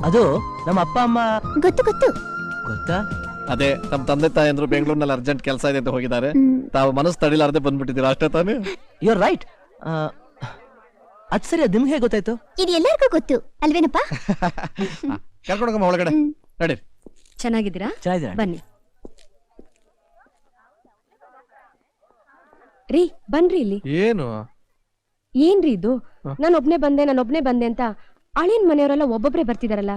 ಅದು ನಮ್ಮ ಅಪ್ಪ ಅಮ್ಮ. ಗೊತ್ತು ಗೊತ್ತು. ಗೊತ್ತಾ? ಅದೇ ನಮ್ಮ ತಂದೆ ತಾಯಂದ್ರು ಬೆಂಗಳೂರಿನಲ್ಲಿ ಅರ್ಜೆಂಟ್ ಕೆಲಸ ಇದೆ ಅಂತ ಹೋಗಿದ್ದಾರೆ. ತಾವು ಮನಸ್ಸು ತಡಿಲಾರದೆ ಬಂದ್ಬಿಟ್ಟಿದ್ದೀರಾ ಅಷ್ಟೇ ತಾನೇ? You are right. ಅದ್ ಸರಿ, ಅದ್ ನಿಮ್ಗೆ ಹೇಗೆ ಗೊತ್ತಾಯ್ತು? ಇದು ಎಲ್ಲರಿಗೂ ಗೊತ್ತು ಅಲ್ವೇನಪ್ಪ? ಕರ್ಕೊಂಡೋಗಮ್ಮ ಒಳಗಡೆ ನಡಿ. ಚೆನ್ನಾಗಿದ್ದೀರಾ? ಚೆನ್ನಾಗಿದ್ದೀರಾ? ಬನ್ನಿ ರೀ, ಬನ್ರಿ ಇಲ್ಲಿ. ಏನು ಏನ್ರಿ ಇದು? ನಾನೊಬ್ನೇ ಬಂದೆ ಅಂತ ಅಳಿಯನ್ ಮನೆಯವರೆಲ್ಲ ಒಬ್ಬೊಬ್ರೆ ಬರ್ತಿದಾರಲ್ಲ.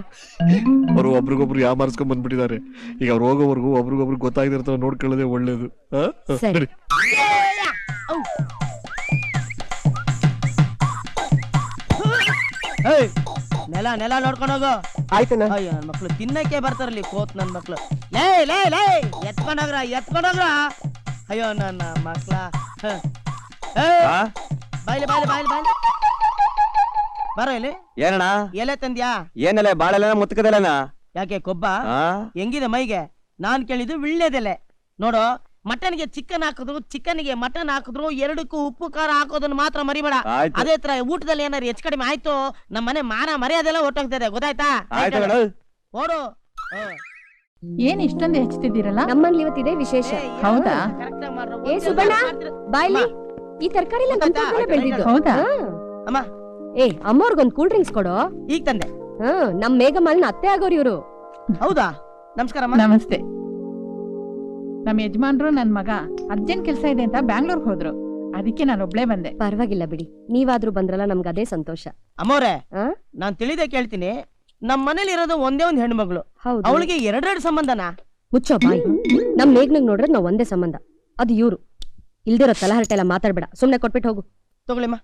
ಅವರು ಒಬ್ರಿಗೊಬ್ರು ಯಾಮಾರಿಸ್ಕೊಂಡ್ ಬಂದ್ಬಿಟ್ಟಿದ್ದಾರೆ. ಈಗ ಅವ್ರು ಹೋಗೋವರೆಗೂ ಒಬ್ರಿಗೊಬ್ರು ಗೊತ್ತಾಗದಿರ್ತಾವ, ನೋಡ್ಕೊಳ್ಳೋದೇ ಒಳ್ಳೇದು. ಸರಿ. ನೆಲ ನೆಲ ನೋಡ್ಕೊಂಡು ಹೋಗು. ಆಯ್ತಣ್ಣ. ಅಯ್ಯೋ ನನ್ ಮಕ್ಳು ತಿನ್ನಕ್ಕೆ ಬರ್ತಾರಲ್ಲಿ ಕೋತ್ ನನ್ ಮಕ್ಳು. ಲೇ ಲೇ ಲೇ ಎತ್ಕೊಂಡೋಗ್ರ. ಅಯ್ಯೋ ನನ್ನ ಮಕ್ಳ. ಬಾಯ್ಲಿ ಬಾಯ್ಲಿ ಬಾಯ್ಲಿ ಬಾಯ್ಲಿ ಬರೋ ಇಲ್ಲಿ. ಏನಣ್ಣ? ಎಲೆ ತಂದ್ಯಾ? ಏನೆಲ್ಲ ಬಾಳೆಲ್ಲ ಮುತ್ಕದಲ್ಲನ? ಯಾಕೆ ಕೊಬ್ಬ ಹೆಂಗಿದೆ ಮೈಗೆ? ನಾನ್ ಕೇಳಿದ್ದು ವಿಳ್ಳೆದೆಲೆ. ನೋಡು, ಮಟನ್ಗೆ ಚಿಕನ್ ಹಾಕಿದ್ರು, ಚಿಕನ್ಗೆ ಮಟನ್ ಹಾಕಿದ್ರು, ಎರಡಕ್ಕೂ ಉಪ್ಪು ಖಾರ ಹಾಕೋದನ್ನ ಮಾತ್ರ ಮರಿಬೇಡ. ಅದೇ ತರ ಊಟದಲ್ಲಿ ಏನಾರು ಹೆಚ್ಚು ಕಡಿಮೆ ಆಯ್ತು, ನಮ್ಮ ಮನೆ ಮಾನ ಮರ್ಯಾದೆಲ್ಲ ಹೊಟ್ಟೋಗ್ತದೆ, ಗೊತ್ತಾಯ್ತಾ? ಓಡು. ಏನ್ ಇಷ್ಟೊಂದು ಹೆಚ್ಚುತ್ತಿದ್ದೀರಲ್ಲ? ನಮ್ಮಲ್ಲಿ ಇವತ್ತಿದೆ ವಿಶೇಷ. ಹೌದಾ? ಏ ಸುಬ್ಬಣ್ಣ, ಬಾಯ್ಲಿ. ಈ ತರಕಾರಿ ಬೆಳೆದಿದ್ದು. ಹೌದಾ? ಅಮ್ಮ, ಏ ಅಮ್ಮವ್ರಿಗೊಂದ್ ಕೂಲ್ ಡ್ರಿಂಕ್ಸ್ ಕೊಡು. ಈಗ ತಂದೆ. ನಮ್ ಮೇಘಮಾಲ್ನ ಅತ್ತೆ ಆಗೋರು ಇವ್ರು. ಹೌದಾ? ನಮಸ್ಕಾರ. ನಮಸ್ತೆ. ನಮ್ ಯಜಮಾನ್ರು ನನ್ ಮಗ ಅರ್ಜೆಂಟ್ ಕೆಲ್ಸ ಇದೆ ಅಂತ ಬ್ಯಾಂಗ್ಳೂರ್ಗೆ ಹೋದ್ರು, ಅದಕ್ಕೆ ನಾನು ಒಬ್ಳೇ ಬಂದೆ. ಪರವಾಗಿಲ್ಲ ಬಿಡಿ, ನೀವಾದ್ರೂ ಬಂದ್ರಲ್ಲ, ನಮ್ಗೆ ಅದೇ ಸಂತೋಷ. ಅಮ್ಮವ್ರೆ, ನಾನ್ ತಿಳಿದೇ ಕೇಳ್ತೀನಿ, ನಮ್ ಮನೇಲಿ ಇರೋದು ಒಂದೇ ಒಂದ್ ಹೆಣ್ಣು ಮಗಳು, ಅವಳಿಗೆ ಎರಡೆರಡು ಸಂಬಂಧನಾ? ಮುಚ್ಚೋ ಬಾಯ್. ನಮ್ ಮೇಘ್ನಗ್ ನೋಡ್ರೆ ನಾವ್ ಒಂದೇ ಸಂಬಂಧ, ಅದು ಇವ್ರು. ಇಲ್ದಿರೋ ತಲಹರಟೆ ಎಲ್ಲ ಮಾತಾಡ್ಬೇಡ, ಸುಮ್ನೆ ಕೊಟ್ಬಿಟ್ಟು ಹೋಗು. ತಗೊಳ್ಳಿಮ್ಮ.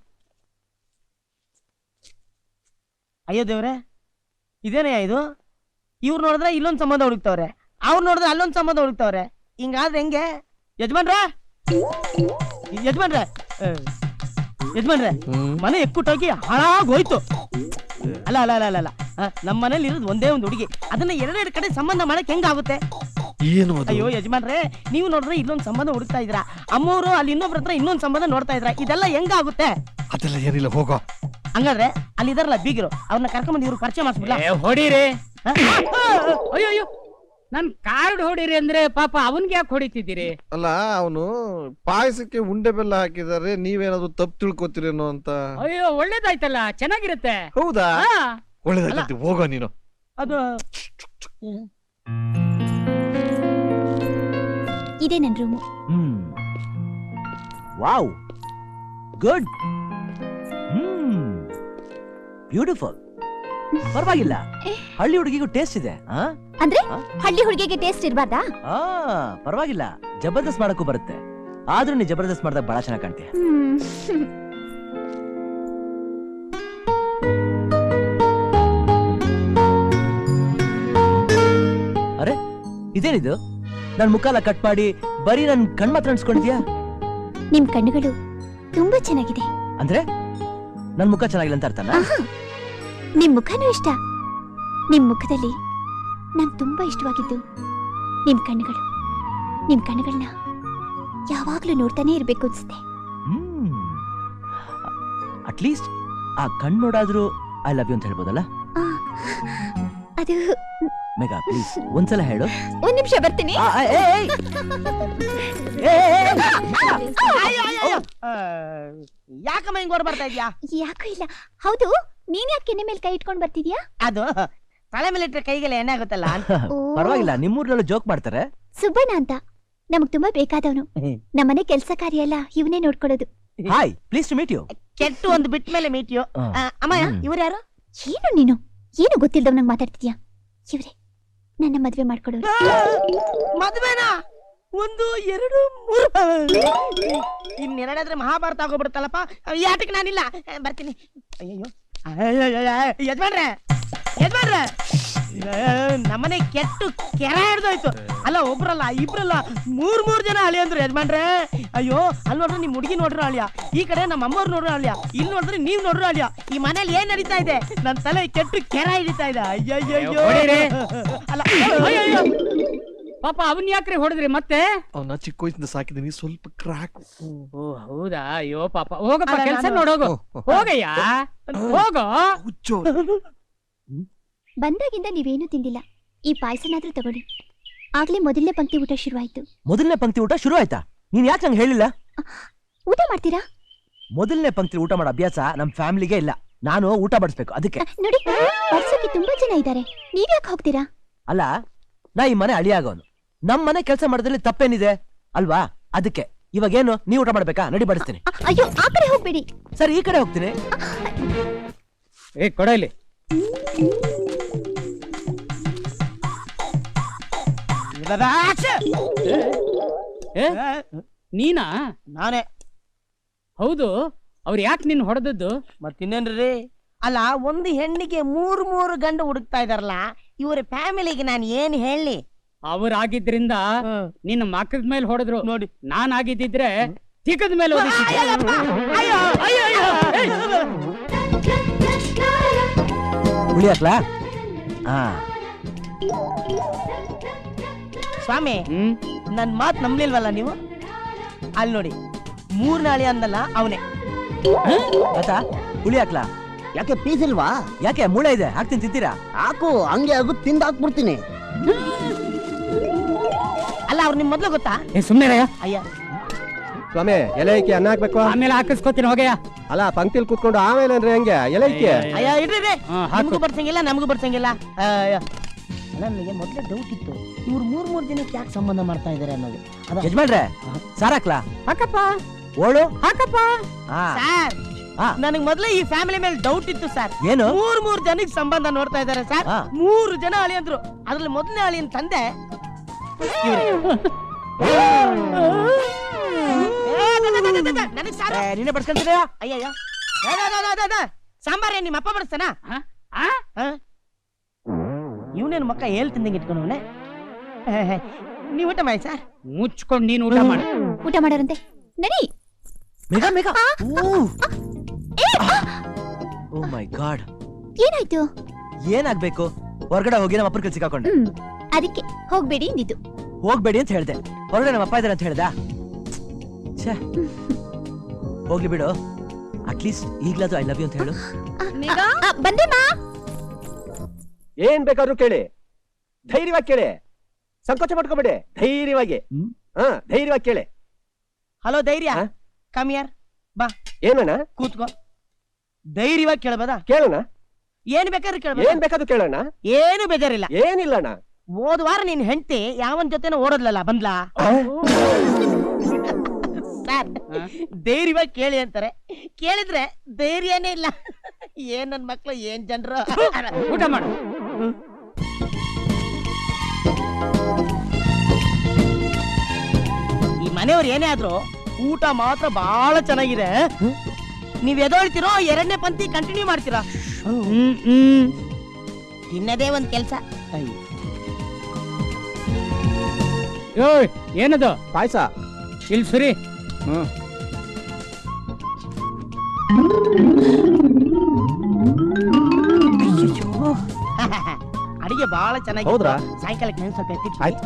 ಅಯ್ಯೋ ದೇವ್ರೆ, ಇದೇನಯ್ಯ ಇದು? ಇವ್ರು ನೋಡಿದ್ರೆ ಇಲ್ಲೊಂದ್ ಸಂಬಂಧ ಹುಡುಕ್ತವ್ರೆ, ಅವ್ರು ನೋಡಿದ್ರೆ ಅಲ್ಲೊಂದ್ ಸಂಬಂಧ ಹುಡುಕ್ತವ್ರೆ. ಹಿಂಗಾದ್ರೆ ಹೆಂಗೆ? ಯಜಮಾನ್ರೆ, ಯಜಮಾನ್ರೆ, ಯಜಮಾನ್ರೆ, ಮನೆ ಎಕ್ಕುಟ್ಟೋಗಿ ಹಾಳಾಗೋಯ್ತು. ಅಲ್ಲ ಅಲ್ಲ ಅಲ್ಲ ಅಲ್ಲ, ನಮ್ಮ ಮನೇಲಿ ಇರೋದು ಒಂದೇ ಒಂದು ಹುಡುಗಿ, ಅದನ್ನ ಎರಡೆರಡು ಕಡೆ ಸಂಬಂಧ ಮಾಡಕ್ ಹೆಂಗಾಗುತ್ತೆ? ಏನು? ಅಯ್ಯೋ ಯಜಮಾನ್ರೆ, ನೀವು ನೋಡಿದ್ರೆ ಇಲ್ಲೊಂದ್ ಸಂಬಂಧ ಹುಡುಕ್ತಾ ಇದ್ರ, ಅಮ್ಮವರು ಅಲ್ಲಿ ಇನ್ನೊಬ್ರ ಹತ್ರ ಇನ್ನೊಂದ್ ಸಂಬಂಧ ನೋಡ್ತಾ ಇದ್ರ, ಇದೆಲ್ಲ ಹೆಂಗಾಗುತ್ತೆ? ಅದೆಲ್ಲ ಏನಿಲ್ಲ, ಹೋಗೋ. ಹಂಗಾದ್ರೆ ಅಲ್ಲಿ ಇದಾರಲ್ಲ ಬೀಗರು, ಅವ್ರನ್ನ ಕರ್ಕೊಂಡ್ ಇವ್ರು ಪರಿಚಯ ಮಾಡಿಸ್ಬಿಡ್ಲ? ಹೊಡೀರಿ. ಅಯ್ಯೋ, ನನ್ ಕಾರ್ಡ್ ಹೊಡೀರಿ ಅಂದ್ರೆ ಪಾಪ ಅವನ್ಗೆ ಯಾಕೆ ಹೊಡಿತಿದ್ದೀರಿ? ಅಲ್ಲ, ಅವನು ಪಾಯಸಕ್ಕೆ ಉಂಡೆ ಬೆಲ್ಲ ಹಾಕಿದಾರೆ, ನೀವೇನಾದ್ರು ತಪ್ಪು ತಿಳ್ಕೊತೀರೇನೋ ಅಂತ. ಅಯ್ಯೋ, ಒಳ್ಳೇದಾಯ್ತಲ್ಲ, ಚೆನ್ನಾಗಿರುತ್ತೆ. ಹೌದಾ? ಒಳ್ಳೇದಾಯ್ತು, ಹೋಗೋ ನೀನು. ಅದು ಇದೇ ನನ್ ರೂಮು. Wow, good, beautiful. ಪರವಾಗಿಲ್ಲ, ಹಳ್ಳಿ ಹುಡುಗಿಗೂ ಟೇಸ್ಟ್ ಇದೆ. ಅಂದ್ರೆ ಹಳ್ಳಿ ಹುಡುಗಿಗೆ ಟೇಸ್ಟ್ ಇರ್ಬಾರ್ದಾ? ಪರವಾಗಿಲ್ಲ, ಜಬರ್ದಸ್ತ್ ಮಾಡಕ್ಕೂ ಬರುತ್ತೆ. ಆದ್ರೂ ನೀ ಜಬರ್ದಸ್ತ್ ಮಾಡಿದಾಗ ಬಹಳ ಚೆನ್ನಾಗಿ ಕಾಣ್ತೀಯ. ಅರೆ, ಇದೇನಿದು? ನನ್ ಮುಖ ಎಲ್ಲ ಕಟ್ ಮಾಡಿ ಬರೀ ನನ್ ಕಣ್ ಮಾತ್ರ ಅನ್ಸ್ಕೊಂಡಿದ್ಯಾ? ನಿಮ್ ಕಣ್ಣುಗಳು ತುಂಬಾ ಚೆನ್ನಾಗಿದೆ. ಅಂದ್ರೆ ನನ್ ಮುಖ ಚೆನ್ನಾಗಿಲ್ಲ ಅಂತ ಅರ್ಥನಾ? ನಿಮ್ ಮುಖನೂ ಇಷ್ಟ. ನಿಮ್ ಮುಖದಲ್ಲಿ ನಂಗೆ ತುಂಬಾ ಇಷ್ಟವಾಗಿದ್ದು ನಿಮ್ ಕಣ್ಣುಗಳು. ನಿಮ್ ಕಣ್ಣುಗಳನ್ನ ಯಾವಾಗ್ಲೂ ನೋಡ್ತಾನೆ ಇರ್ಬೇಕು ಅನ್ಸುತ್ತೆ. ಅಟ್ಲೀಸ್ಟ್ ಆ ಕಣ್ ನೋಡಾದ್ರೂ ಐ ಲವ್ ಯು ಅಂತ ಹೇಳ್ಬೋದಲ್ಲ? ಅದು ಮೇಘಾ, ಪ್ಲೀಸ್ ಒಂದ್ಸಲ ಹೇಳು. ಒಂದ್ ನಿಮಿಷ ಬರ್ತೀನಿ. ಯಾಕಮ್ಮ ಹಿಂಗ್ ಹೊರ ಬರ್ತಾ ಇದ್ಯಾ? ಯಾಕೂ ಇಲ್ಲ. ಹೌದು, ನೀನ್ ಯಾಕೆ ಕೆನ್ನೆ ಮೇಲೆ ಕೈ ಇಟ್ಕೊಂಡ್ ಬರ್ತಿದ್ಯಾ? ಅದು ತಲೆ ಮೇಲೆ ಇಟ್ಟರೆ ಕೈಗೆಲ್ಲ ಎಣ್ಣೆ ಆಗುತ್ತಲ್ಲ. ಪರವಾಗಿಲ್ಲ, ನಿಮ್ಮೂರ್ನಲ್ಲೂ ಜೋಕ್ ಮಾಡ್ತಾರೆ. ಸುಬ್ಬಣ್ಣ ಅಂತ ನಮಗ್ ತುಂಬಾ ಬೇಕಾದವನು. ನಮ್ಮನೆ ಕೆಲ್ಸ ಕಾರ್ಯ ಎಲ್ಲ ಇವನೇ ನೋಡ್ಕೊಡೋದು. Hi, pleased to meet you. ಕೆಟ್ಟು ಒಂದು ಬಿಟ್ಟ ಮೇಲೆ ಮೀಟ್ ಯು. ಅಮ್ಮಯ್ಯ, ಇವ್ರು ಯಾರು? ಏನು ನೀನು ಏನು ಗೊತ್ತಿಲ್ದವ್ ನಂಗೆ ಮಾತಾಡ್ತಿದ್ಯಾ? ಇವ್ರೆ ನನ್ನ ಮದ್ವೆ ಮಾಡ್ಕೊಡೋರು. ಮದ್ವೆನಾ? ಒಂದು ಎರಡು ಮೂರು, ಇನ್ನೆರಡಾದ್ರೆ ಮಹಾಭಾರತ ಆಗೋಗ್ಬಿಡುತ್ತಲ್ಲಪ್ಪ. ಈ ಆಟಕ್ಕೆ ನಾನಿಲ್ಲ, ಬರ್ತೀನಿ. ಅಯ್ಯಯ್ಯೋ, ಯಜಮಾನ್ರೆ, ಯಜಮಾನ್ರೆ, ನಮ್ಮನೆ ಕೆಟ್ಟು ಕೆರ ಹಿಡ್ದೋಯ್ತು. ಅಲ್ಲ, ಒಬ್ರಲ್ಲ, ಇಬ್ರಲ್ಲ, ಮೂರ್ ಜನ ಅಳಿ ಅಂದ್ರು ಯಜಮಾನ್ರೆ. ಅಯ್ಯೋ, ಅಲ್ಲಿ ನೋಡ್ರೆ ನಿಮ್ ಹುಡುಗಿ ನೋಡ್ರು ಅಳಿಯ, ಈ ಕಡೆ ನಮ್ಮ ಅಮ್ಮವ್ರು ನೋಡ್ರು ಅಳಿಯ, ಇಲ್ಲಿ ನೋಡಿದ್ರೆ ನೀವ್ ನೋಡ್ರು ಅಳಿಯ. ಈ ಮನೇಲಿ ಏನ್ ನಡೀತಾ ಇದೆ? ನನ್ ತಲೆ ಕೆಟ್ಟು ಕೆರ ಹಿಡಿತಾ ಇದೆ. ಅಯ್ಯಯ್ಯೋ, ಅಲ್ಲ, ಅಯ್ಯಯ್ಯೋ, ಪಾಪ ಅವನ್ ಯಾಕ್ರಿ ಹೊಡೆದ್ರಿ ಮತ್ತೆ? ಅವನ ಚಿಕ್ಕ ವಯಸ್ಸಿಂದ ಸಾಕಿದೀನಿ, ಸ್ವಲ್ಪ ಕ್ರಾಕ್. ಓ ಹೌದಾ? ಅಯ್ಯೋ ಪಾಪ, ಹೋಗಪ್ಪ, ಕೆಲ್ಸ ನೋಡೋಗು. ಹೋಗಯ್ಯ, ಹೋಗೋ. ಬಂದಾಗಿಂದ ನೀವೇನೂ ತಿಂದಿಲ್ಲ. ಈ ಪಾಯಸನಾದ್ರೂ ತಗೊಳ್ಳಿ. ಆಗ್ಲೇ ಮೊದಲನೇ ಪಂಕ್ತಿ ಊಟ ಶುರುವಾಯ್ತು. ಮೊದಲನೇ ಪಂಕ್ತಿ ಊಟ ಶುರು ಆಯ್ತಾ? ನೀನ್ ಯಾಕೆ ನಂಗೆ ಹೇಳಿಲ್ಲ? ಊಟ ಮಾಡ್ತೀರಾ? ಮೊದಲನೇ ಪಂಕ್ತಿ ಊಟ ಮಾಡೋ ಅಭ್ಯಾಸ ನಮ್ ಫ್ಯಾಮಿಲಿಗೆ ಇಲ್ಲ. ನಾನು ಊಟ ಬಡಿಸ್ಬೇಕು, ಅದಕ್ಕೆ. ನೋಡಿ, ಬಡ್ಸೋಕೆ ತುಂಬಾ ಜನ ಇದ್ದಾರೆ, ನೀವ್ಯಾಕೆ ಹೋಗ್ತೀರಾ? ಅಲ್ಲ, ನಾ ಈ ಮನೆ ಅಳಿಯಾಗೋನು. ನಮ್ ಮನೆ ಕೆಲಸ ಮಾಡೋದ್ರಲ್ಲಿ ತಪ್ಪೇನಿದೆ ಅಲ್ವಾ? ಅದಕ್ಕೆ ಇವಾಗೇನು ನೀವ್ ಊಟ ಮಾಡ್ಬೇಕಾ? ನಡಿ ಬಡಿಸ್ತೀನಿ. ಅಯ್ಯೋ, ಆ ಕಡೆ ಹೋಗ್ಬೇಡಿ. ಸರಿ, ಈ ಕಡೆ ಹೋಗ್ತೀನಿ. ಏ ಕೊಡ ಇಲ್ಲಿ. ಏ, ನೀನಾ? ನಾನೇ. ಹೌದು, ಅವ್ರು ಯಾಕೆ ನಿನ್ ಹೊಡೆದದ್ದು? ಮತ್ತಿನ್ನೇನ್ರಿ? ಅಲ್ಲ, ಒಂದು ಹೆಣ್ಣಿಗೆ ಮೂರು ಗಂಡು ಹುಡುಕ್ತಾ ಇದಾರಲ್ಲ, ಇವರ ಫ್ಯಾಮಿಲಿಗೆ ನಾನು ಏನ್ ಹೇಳಿ? ಅವ್ರಾಗಿದ್ರಿಂದ ನಿನ್ನ ಮಕ್ಕದ ಮೇಲೆ ಹೊಡೆದ್ರು. ನೋಡಿ, ನಾನ್ ಆಗಿದ್ದಿದ್ರೆ ತಿಕ್ಕದ ಮೇಲೆ ಹುಳಿ ಹಾಕ್ಲಾ? ಸ್ವಾಮಿ, ನನ್ ಮಾತ್ ನಂಬ್ಲಿಲ್ವಲ್ಲ ನೀವು? ಅಲ್ಲಿ ನೋಡಿ, 3 ನಾಳಿ ಅಂದಲ್ಲ ಅವನೇ. ಆಯ್ತಾ? ಹುಳಿ ಹಾಕ್ಲಾ? ಯಾಕೆ ಪೀಸ್ ಇಲ್ವಾ? ಯಾಕೆ? ಮೂಳೆ ಇದೆ, ಹಾಕ್ತೀನಿ, ತಿಂತೀರಾ? ಹಾಕು, ಹಂಗೆ ಆಗು, ತಿಂದು ಹಾಕ್ಬಿಡ್ತೀನಿ. ಅಲ್ಲ, ಅವ್ರು ನಿಮ್ ಮೊದ್ಲು ಗೊತ್ತಾ? ಸುಮ್ನೆ ಅಯ್ಯ ಸ್ವಾಮಿ, ಎಲೆ ಇಕ್ಕಿ ಅನ್ನ ಹಾಕ್ಬೇಕು. ಆಮೇಲೆ ಹಾಕಿಸ್ಕೊತೀನಿ, ಹೋಗಯ್ಯ. ಅಲ್ಲ, ಪಂಕ್ತಿಲ್ ಕೂತ್ಕೊಂಡು ಆಮೇಲೆ ಅಂದ್ರೆ ಹೆಂಗೆ? ಎಲೆ ಇಕ್ಕಿ. ಅಯ್ಯ ಇಡ್ರಿ, ಹಾಕು. ನಮಗೂ ಬರ್ಸಂಗಿಲ್ಲ, ನಮಗೂ ಬರ್ಸಂಗಿಲ್ಲ. ನನಗೆ ಮೊದ್ಲೇ ಡೌಟ್ ಇತ್ತು, ಇವ್ರು ಮೂರ್ ಜನಕ್ಕೆ ಯಾಕೆ ಸಂಬಂಧ ಮಾಡ್ತಾ ಇದಾರೆ ಅನ್ನೋದು. ಯಜಮಾನ್ರೆ, ಸಾರ್ ಹಾಕ್ಲಾ? ಹಾಕಪ್ಪ, ಓಳು ಹಾಕಪ್ಪ. ಸರ್, ನನಗ್ ಮೊದ್ಲೇ ಈ ಫ್ಯಾಮಿಲಿ ಮೇಲೆ ಡೌಟ್ ಇತ್ತು ಸರ್. ಏನು? 3 ಜನಕ್ಕೆ ಸಂಬಂಧ ನೋಡ್ತಾ ಇದಾರೆ ಸರ್. 3 ಜನ ಅಳಿಯಂದ್ರು. ಅದ್ರಲ್ಲಿ ಮೊದಲನೇ ಅಳಿಯನ್ ತಂದೆ ನೀನೇ ಬಡ್ಸ್ಕೊಂತೀರ? ಅಯ್ಯಯ್ಯ, ಸಾಂಬಾರೇ ನಿಮ್ಮ ಅಪ್ಪ ಬಡಿಸ್ತಾನ? ಇವನೇನು ಮಕ್ಕ ಹೇಳ್ತಿಂದಂಗೆ ಇಟ್ಕೊಂಡವನೆ. ನೀವು ಊಟ ಮಾಡಿ ಸರ್. ಮುಚ್ಕೊಂಡು ನೀನು ಊಟ ಮಾಡು. ಊಟ ಮಾಡೋರಂತೆ, ನಡಿ. ಮೇಘ, ಮೇಘ. ಓ ಮೈ ಗಾಡ್, ಏನಾಯ್ತು? ಏನಾಗ್ಬೇಕು? ಹೊರಗಡೆ ಹೋಗಿ ನಮ್ಮ ಅಪ್ಪನ ಕೆಲ್ಸ ಸಿಕ್ಕಾಕೊಂಡೆ. ಅದಕ್ಕೆ ಹೋಗ್ಬೇಡಿ ಇಂದಿದ್ದು. ಹೋಗ್ಬೇಡಿ ಅಂತ ಹೇಳ್ದೆ, ಹೊರಗಡೆ ನಮ್ಮ ಅಪ್ಪ ಇದಾರೆ ಅಂತ ಹೇಳ್ದ. ಹೋಗ್ಲಿ ಬಿಡು, ಅಟ್ಲೀಸ್ಟ್ ಈಗ್ಲಾದ್ರು ಐ ಲವ್ ಯು ಅಂತ ಹೇಳು. ಬಂದೆ ಮಾ. ಏನ್ ಬೇಕಾದ್ರೂ ಕೇಳಿ, ಧೈರ್ಯವಾಗಿ ಕೇಳಿ, ಸಂಕೋಚ ಮಾಡ್ಕೊಬೇಡಿ, ಧೈರ್ಯವಾಗಿ. ಧೈರ್ಯವಾಗಿ ಕೇಳಿ. ಹಲೋ ಧೈರ್ಯ, ಕಮಿಯರ್ ಬಾ. ಏನಣ್ಣ? ಕೂತ್ಕೋ. ಧೈರ್ಯವಾಗಿ ಕೇಳಬಹುದಾ? ಕೇಳೋಣ. ಏನ್ ಬೇಕಾದ್ರೂ ಕೇಳಬಹುದು. ಏನ್ ಬೇಕಾದ್ರೂ ಕೇಳೋಣ. ಏನು ಬೇಜಾರಿಲ್ಲ. ಏನಿಲ್ಲಣ್ಣ. ಹೋದ ವಾರ ನಿನ್ ಹೆಂಡತಿ ಯಾವನ್ ಜೊತೆನೋ ಓಡೋದ್ಲಲ್ಲ, ಬಂದ್ಲಾ? ಸರ್, ಧೈರ್ಯವಾಗಿ ಕೇಳಿ ಅಂತಾರೆ, ಕೇಳಿದ್ರೆ ಧೈರ್ಯನೇ ಇಲ್ಲ. ಏನ್ ನನ್ ಮಕ್ಳು, ಏನ್ ಜನರು. ಊಟ ಮಾಡು. ಈ ಮನೆಯವ್ರು ಏನೇ ಆದ್ರೂ ಊಟ ಮಾತ್ರ ಬಹಳ ಚೆನ್ನಾಗಿದೆ. ನೀವ್ ಎದೊಳ್ತಿರೋ, 2ನೇ ಪಂಕ್ತಿ ಕಂಟಿನ್ಯೂ ಮಾಡ್ತೀರಾ? ತಿನ್ನದೇ ಒಂದ್ ಕೆಲ್ಸ. ಏನದು? ಪಾಯಸ. ಇಲ್ಲಿ ಸುರಿ. ಅಡಿಗೆ ಬಹಳ ಚೆನ್ನಾಗಿ. ಹೌದ್ರಾ? ಸಾಯಂಕಾಲಕ್ಕೆ ನಾನು ಸ್ವಲ್ಪ ಎತ್ತಿಟ್ಟು. ಆಯ್ತು.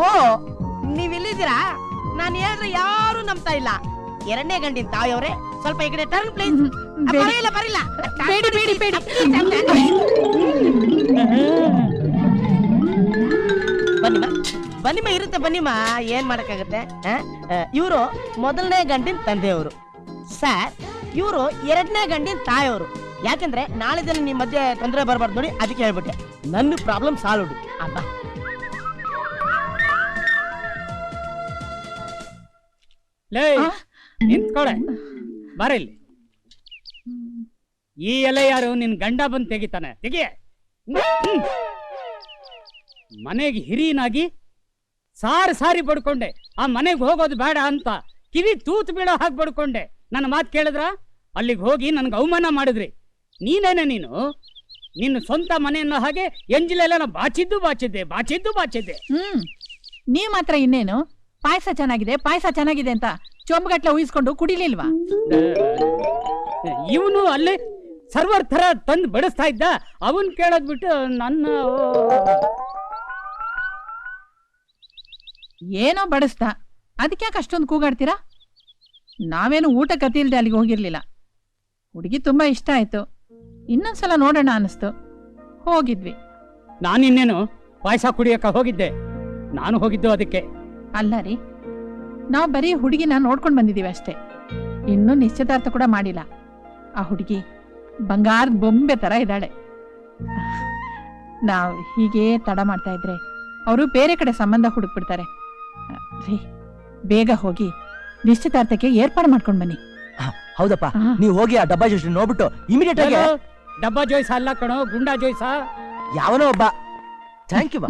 ಓ, ನೀವ್ ಇಲ್ಲಿದ್ದೀರಾ? ನಾನು ಹೇಳಿದ್ರೆ ಯಾರು ನಂಬ್ತಾ ಇಲ್ಲ. 2ನೇ ಗಂಡಿನ ತಾಯಿಯವ್ರೆ, ಸ್ವಲ್ಪ ಈ ಕಡೆ ಟರ್ನ್ ಪ್ಲೀಸ್. ಬರಿಲ್ಲ ಬರಿಲ್ಲ, ಬೇಡಿ ಬೇಡಿ ಬೇಡಿ. ಬನ್ನಿಮ್ಮ ಬನ್ನಿಮ್ಮ, ಇರುತ್ತೆ ಬನ್ನಿಮ್ಮ, ಏನ್ ಮಾಡಕ್ಕಾಗತ್ತೆ. ಇವರು ಮೊದಲನೇ ಗಂಡಿನ ತಂದೆಯವರು ಸರ್, ಇವರು 2ನೇ ಗಂಡಿನ ತಾಯಿಯವರು. ಯಾಕಂದ್ರೆ ನಾಳೆ ದಿನ ನಿಮ್ ಮಧ್ಯೆ ತೊಂದರೆ ಬರಬಾರ್ದು ನೋಡಿ, ಅದಕ್ಕೆ ಹೇಳ್ಬಿಟ್ಟೆ. ನನ್ನ ಪ್ರಾಬ್ಲಮ್ ಸಾಲ್ವ್. ಅಬ್ಬ, ಲೇ, ನಿಂತ್ಕೊಳೆ, ಬರಿಲ್ಲಿ. ಈ ಎಲೆ ಯಾರು? ನಿನ್ ಗಂಡ ಬಂದು ತೆಗಿತಾನೆ, ತೆಗಿಯೇ. ಮನೆಗೆ ಹಿರಿಯನಾಗಿ ಸಾರಿ ಬಡ್ಕೊಂಡೆ. ಆ ಮನೆಗೆ ಹೋಗೋದು ಬೇಡ ಅಂತ ಕಿವಿ ತೂತು ಬೀಳೋ ಹಾಗೆ ಬಡ್ಕೊಂಡೆ. ನನ್ನ ಮಾತು ಕೇಳಿದ್ರ? ಅಲ್ಲಿಗೆ ಹೋಗಿ ನನ್ಗೆ ಅವಮಾನ ಮಾಡಿದ್ರಿ. ನೀನೇನೆ ನೀನು? ನಿನ್ನ ಸ್ವಂತ ಮನೆಯನ್ನ ಹಾಗೆ ಎಂಜಿಲೆಲ್ಲ ಬಾಚಿದ್ದೆ. ನೀವ್ ಮಾತ್ರ ಇನ್ನೇನು ಪಾಯಸ ಚೆನ್ನಾಗಿದೆ ಅಂತ ಚೊಂಬಗಟ್ಲೆ ಉಯಿಸ್ಕೊಂಡು ಕುಡಿಲಿಲ್ವಾ? ಇವನು ಅಲ್ಲೇ ಸರ್ವರ್ ತರ ತಂದು ಬಡಿಸ್ತಾ ಇದ್ದ. ಅವನ್ ಕೇಳೋದ್ ಬಿಟ್ಟು ನನ್ನ ಏನೋ ಬಡಿಸ್ತಾ, ಅದಕ್ಯಾಕೆ ಅಷ್ಟೊಂದು ಕೂಗಾಡ್ತೀರಾ? ನಾವೇನು ಊಟ ಕತಿಲ್ದೆ ಅಲ್ಲಿಗೆ ಹೋಗಿರ್ಲಿಲ್ಲ. ಹುಡುಗಿ ತುಂಬಾ ಇಷ್ಟ ಆಯ್ತು. ಇನ್ನೊಂದ್ಸಲ ನೋಡೋಣ ಅನಿಸ್ತು, ಹೋಗಿದ್ವಿ. ನಾನಿನ್ನೇನು ಪಾಯಸ ಕುಡಿಯಕ್ಕ ಹೋಗಿದ್ದೆ, ನಾನು ಹೋಗಿದ್ದು ಅದಕ್ಕೆ. ಅಲ್ಲ ರೀ, ನಾವು ಬರೀ ಹುಡುಗಿನ ನೋಡ್ಕೊಂಡು ಬಂದಿದೀವಿ ಅಷ್ಟೇ, ಇನ್ನೂ ನಿಶ್ಚಿತಾರ್ಥ ಕೂಡ ಮಾಡಿಲ್ಲ. ಆ ಹುಡುಗಿ ಬಂಗಾರದ ಬೊಂಬೆ ತರ ಇದ್ದಾಳೆ. ನಾವು ಹೀಗೆ ತಡ ಮಾಡ್ತಾ ಇದ್ರೆ ಅವರು ಬೇರೆ ಕಡೆ ಸಂಬಂಧ ಹುಡುಕ್ಬಿಡ್ತಾರೆ. ರೀ, ಬೇಗ ಹೋಗಿ ನಿಶ್ಚಿತಾರ್ಥಕ್ಕೆ ಏರ್ಪಾಡು ಮಾಡ್ಕೊಂಡು ಬನ್ನಿ. ಹೌದಪ್ಪ, ಹಾ. ನೀವು ಹೋಗಿ ಆ ಡಬ್ಬಾ ಜೋಶಿ ನೋಡ್ಬಿಟ್ಟು ಇಮಿಡಿಯೇಟ್ ಆಗಿ ಡಬ್ಬಾ ಜೋಯ್ಸ ಅಲ್ಲ ಕಣೋ, ಗುಂಡಾ ಜೋಯ್ಸ. ಯಾವನೋ ಒಬ್ಬ. ಥ್ಯಾಂಕ್ ಯು ಬಾ.